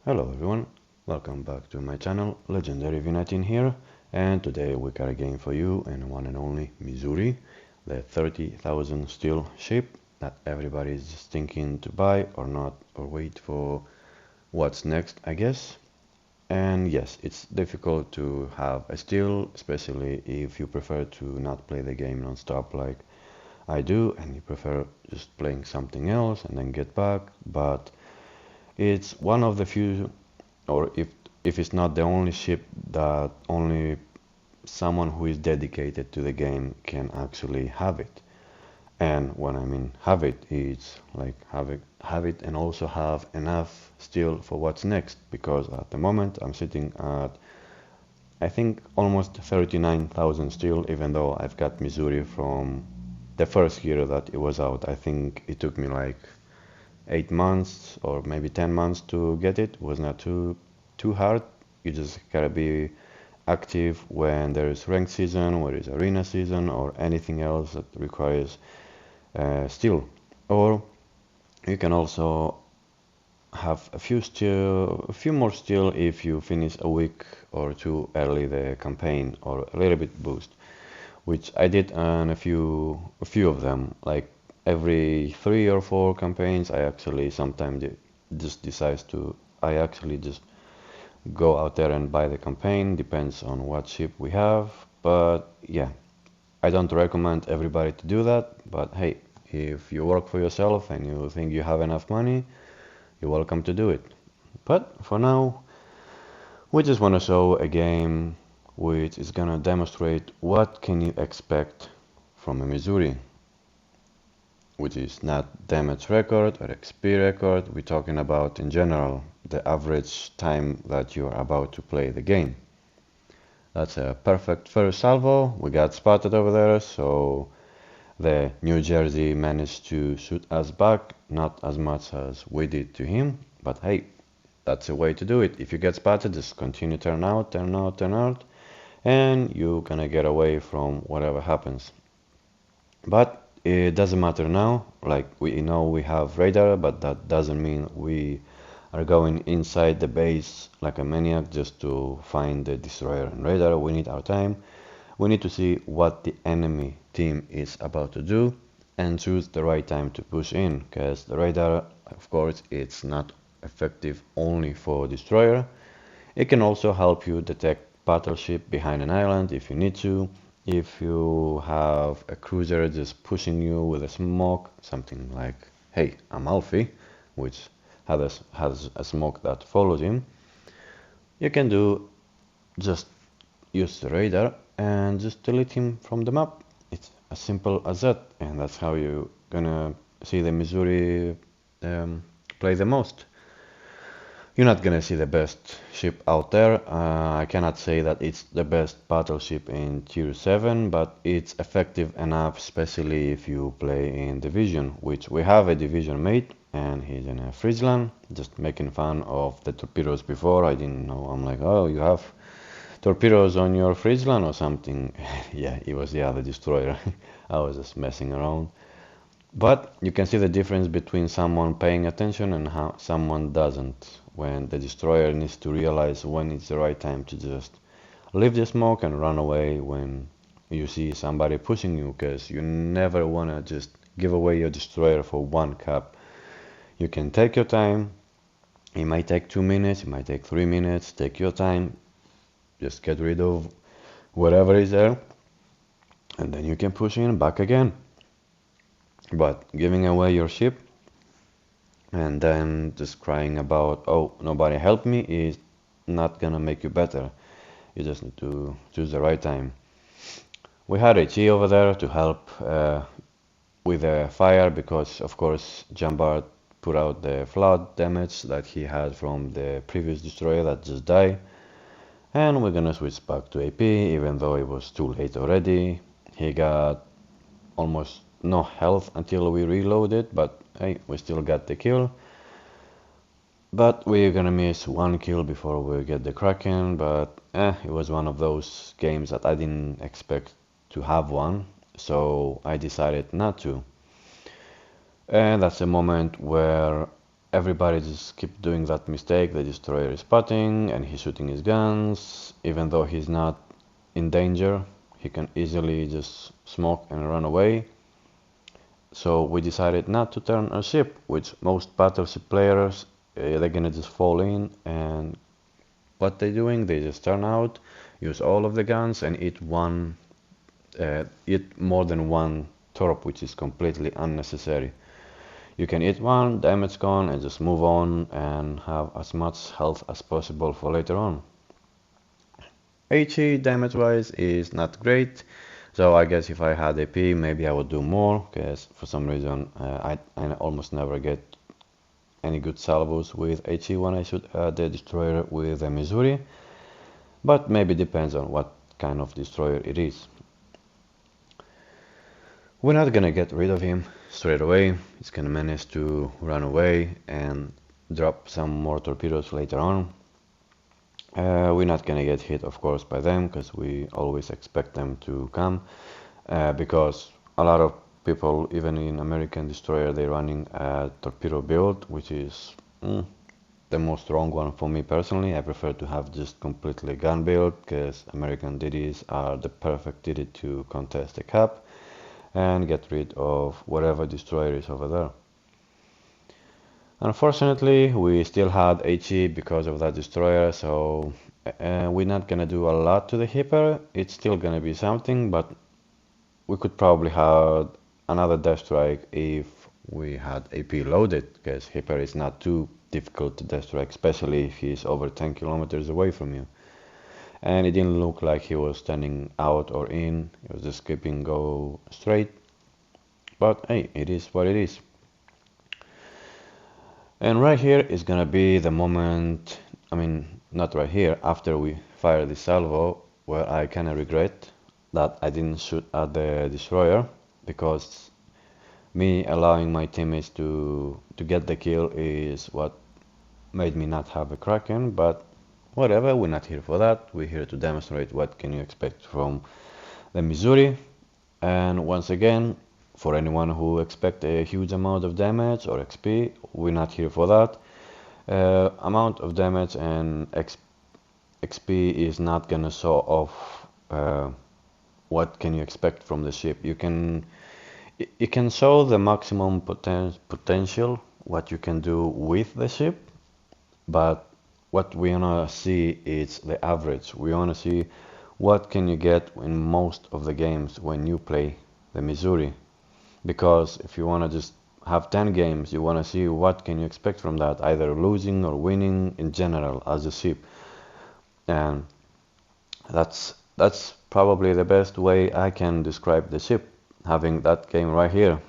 Hello everyone, welcome back to my channel, Legendary V19 here, and today we got a game for you and one and only Missouri, the 30,000 steel ship that everybody is just thinking to buy or not, or wait for what's next, I guess. And yes, it's difficult to have a steel, especially if you prefer to not play the game non-stop like I do, and you prefer just playing something else and then get back, but it's one of the few, or if it's not the only ship that only someone who is dedicated to the game can actually have it. And when I mean have it, it's like have it and also have enough steel for what's next. Because at the moment I'm sitting at I think almost 39,000 steel, even though I've got Missouri from the first year that it was out. I think it took me like 8 months or maybe 10 months to get it. It was not too hard. You just gotta be active when there is ranked season, where is arena season, or anything else that requires steel. Or you can also have a few more steel if you finish a week or two early the campaign, or a little bit boost, which I did on a few of them. Like every 3 or 4 campaigns, I actually sometimes just decides to I actually just go out there and buy the campaign. Depends on what ship we have, but yeah, I don't recommend everybody to do that. But hey, if you work for yourself and you think you have enough money, you're welcome to do it. But for now, we just want to show a game which is gonna demonstrate what can you expect from a Missouri, which is not damage record or XP record. We're talking about in general the average time that you are about to play the game. That's a perfect first salvo. We got spotted over there, so the New Jersey managed to shoot us back, not as much as we did to him, but hey, that's a way to do it. If you get spotted, just continue turn out, turn out, turn out, and you're gonna get away from whatever happens. But it doesn't matter now. Like we know we have radar, but that doesn't mean we are going inside the base like a maniac just to find the destroyer and radar. We need our time. We need to see what the enemy team is about to do and choose the right time to push in, because the radar, of course, it's not effective only for destroyer. It can also help you detect battleship behind an island if you need to. If you have a cruiser just pushing you with a smoke, something like, hey, I'm Alfie, which has a smoke that follows him, you can do just use the radar and just delete him from the map. It's as simple as that, and that's how you're gonna see the Missouri play the most. You're not gonna see the best ship out there. I cannot say that it's the best battleship in Tier 7, but it's effective enough, especially if you play in Division, which we have a Division mate, and he's in a Friesland, just making fun of the torpedoes before. I didn't know. I'm like, oh, you have torpedoes on your Friesland or something? Yeah, it was the other destroyer. I was just messing around. But you can see the difference between someone paying attention and how someone doesn't, when the destroyer needs to realize when it's the right time to just leave the smoke and run away when you see somebody pushing you, because you never want to just give away your destroyer for one cap. You can take your time. It might take 2 minutes, it might take 3 minutes. Take your time, just get rid of whatever is there, and then you can push in back again. But giving away your ship and then just crying about, oh, nobody helped me, is not gonna make you better. You just need to choose the right time. We had HE over there to help with the fire, because of course Jambard put out the flood damage that he had from the previous destroyer that just died. And we're gonna switch back to AP, even though it was too late already. He got almost no health until we reloaded, but hey, we still got the kill. But we're gonna miss one kill before we get the Kraken, but it was one of those games that I didn't expect to have one, so I decided not to. And that's a moment where everybody just keep doing that mistake. The destroyer is spotting and he's shooting his guns, even though he's not in danger. He can easily just smoke and run away. So we decided not to turn our ship, which most Battleship players, they're gonna just fall in, and what they're doing, they just turn out, use all of the guns and eat more than one torp, which is completely unnecessary. You can eat one, damage gone, and just move on and have as much health as possible for later on. HE damage wise is not great, so I guess if I had AP maybe I would do more, because for some reason I almost never get any good salvos with HE when I shoot the destroyer with a Missouri, but maybe depends on what kind of destroyer it is. We're not gonna get rid of him straight away. He's gonna manage to run away and drop some more torpedoes later on. We're not gonna get hit, of course, by them, because we always expect them to come, because a lot of people, even in American destroyer, they're running a torpedo build, which is the most wrong one for me personally. I prefer to have just completely gun build, because American DDs are the perfect DD to contest the cap and get rid of whatever destroyer is over there. Unfortunately, we still had HE because of that destroyer, so we're not gonna do a lot to the Hipper. It's still gonna be something, but we could probably have another death strike if we had AP loaded, because Hipper is not too difficult to death strike, especially if he's over 10 kilometers away from you. And it didn't look like he was standing out or in, he was just keeping go straight. But hey, it is what it is. And right here is gonna be the moment, I mean, not right here, after we fire the salvo, where I kinda regret that I didn't shoot at the destroyer, because me allowing my teammates to get the kill is what made me not have a Kraken, but whatever, we're not here for that. We're here to demonstrate what can you expect from the Missouri. And once again, for anyone who expects a huge amount of damage or XP, we're not here for that. Amount of damage and XP is not gonna show off what can you expect from the ship. You can show the maximum potential, what you can do with the ship, but what we wanna see is the average. We wanna see what can you get in most of the games when you play the Missouri. Because if you wanna just have 10 games, you wanna see what can you expect from that, either losing or winning in general as a ship. And that's probably the best way I can describe the ship, having that game right here.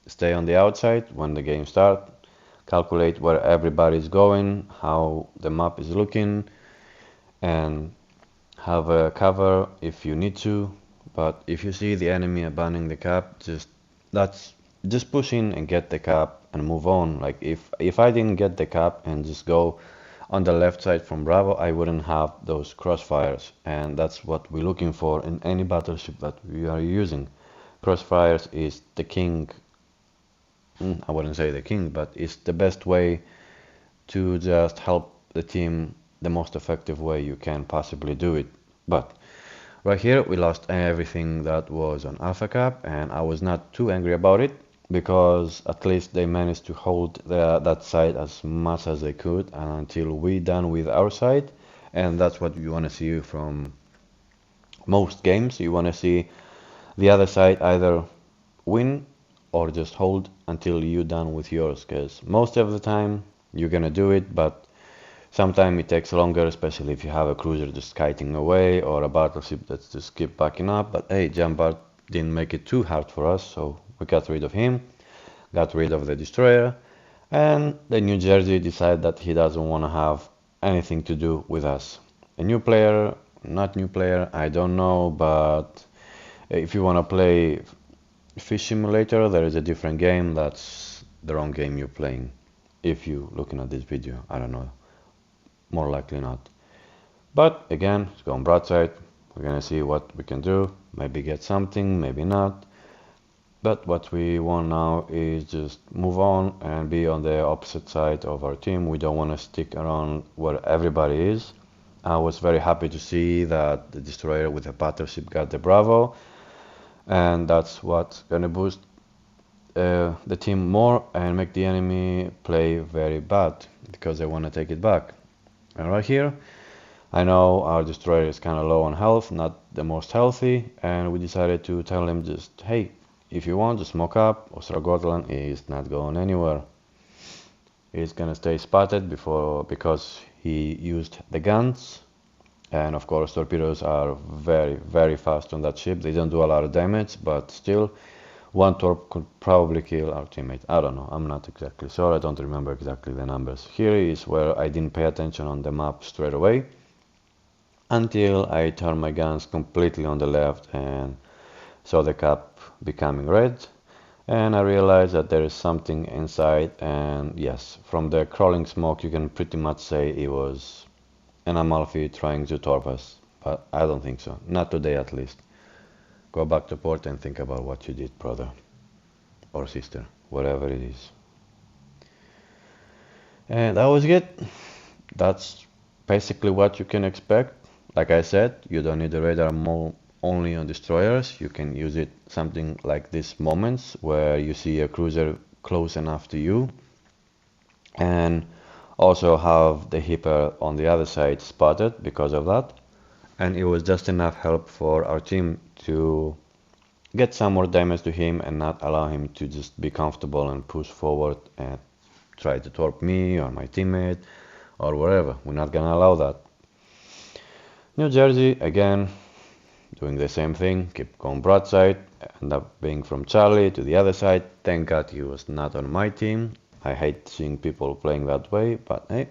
Stay on the outside when the game starts, calculate where everybody's going, how the map is looking, and have a cover if you need to. But if you see the enemy abandoning the cap, just push in and get the cap and move on. Like if I didn't get the cap and just go on the left side from Bravo, I wouldn't have those crossfires, and that's what we're looking for in any battleship that we are using. Crossfires is the king. I wouldn't say the king, but it's the best way to just help the team the most effective way you can possibly do it. But right here we lost everything that was on Alpha Cap, and I was not too angry about it, because at least they managed to hold that side as much as they could until we done with our side. And that's what you want to see from most games. You want to see the other side either win or just hold until you done with yours, because most of the time you're gonna do it, but sometimes it takes longer, especially if you have a cruiser just kiting away or a battleship that's just keep backing up. But hey, Jambard didn't make it too hard for us, so we got rid of him, got rid of the destroyer, and the New Jersey decided that he doesn't want to have anything to do with us. A new player, not new player, I don't know, but if you want to play Fish Simulator, there is a different game. That's the wrong game you're playing. If you're looking at this video, I don't know, more likely not. But again, let's go on broadside. We're gonna see what we can do, maybe get something, maybe not. But what we want now is just move on and be on the opposite side of our team. We don't want to stick around where everybody is. I was very happy to see that the destroyer with the Battleship got the Bravo, and that's what's gonna boost the team more and make the enemy play very bad because they want to take it back. And right here, I know our destroyer is kind of low on health, not the most healthy, and we decided to tell him just, hey, if you want to smoke up, Ostrogothland is not going anywhere. He's gonna stay spotted because he used the guns, and of course torpedoes are very, very fast on that ship. They don't do a lot of damage, but still, one torp could probably kill our teammate. I don't know, I'm not exactly sure, I don't remember exactly the numbers. Here is where I didn't pay attention on the map straight away, until I turned my guns completely on the left and saw the cap becoming red, and I realized that there is something inside, and yes, from the crawling smoke you can pretty much say it was an Amalfi trying to torp us, but I don't think so, not today at least. Go back to port and think about what you did, brother or sister, whatever it is. And that was it. That's basically what you can expect. Like I said, you don't need the radar more only on destroyers. You can use it something like these moments where you see a cruiser close enough to you, and also have the hipper on the other side spotted because of that. And it was just enough help for our team to get some more damage to him and not allow him to just be comfortable and push forward and try to torp me or my teammate or wherever. We're not gonna allow that. New Jersey, again, doing the same thing, keep going broadside, end up being from Charlie to the other side. Thank God he was not on my team. I hate seeing people playing that way, but hey,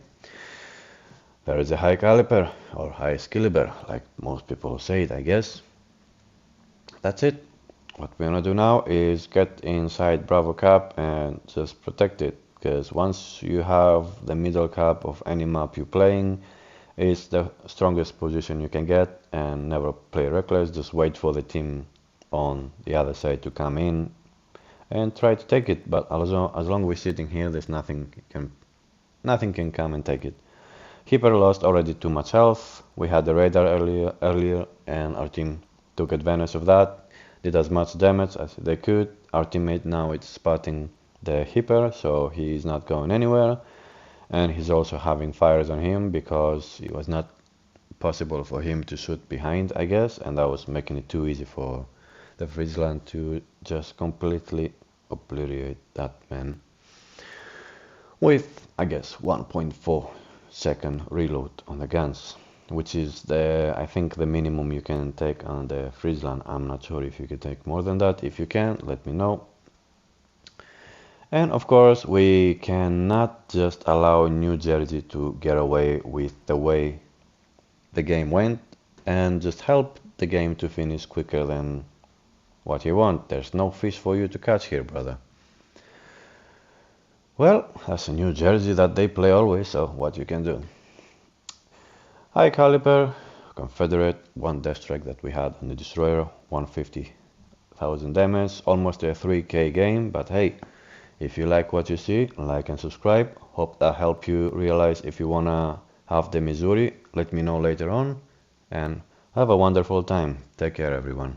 there is a high caliber or high skilliber, like most people say it, I guess. That's it. What we're gonna do now is get inside Bravo Cap and just protect it, because once you have the middle cap of any map you're playing, it's the strongest position you can get, and never play reckless. Just wait for the team on the other side to come in and try to take it. But as long as we're sitting here, there's nothing can come and take it. Hipper lost already too much health. We had the radar earlier, and our team took advantage of that. Did as much damage as they could. Our teammate now is spotting the hipper, so he's not going anywhere. And he's also having fires on him because it was not possible for him to shoot behind, I guess, and that was making it too easy for the Friesland to just completely obliterate that man with, I guess, 1.4 second reload on the guns, which is I think the minimum you can take on the Friesland. I'm not sure if you can take more than that. If you can, let me know. And of course, we cannot just allow New Jersey to get away with the way the game went and just help the game to finish quicker than what you want. There's no fish for you to catch here, brother. Well, that's a New Jersey that they play always, so what you can do. High caliber, Confederate, one death strike that we had on the destroyer, 150,000 damage, almost a 3k game, but hey, if you like what you see, like and subscribe. Hope that helped you realize if you wanna have the Missouri. Let me know later on, and have a wonderful time. Take care, everyone.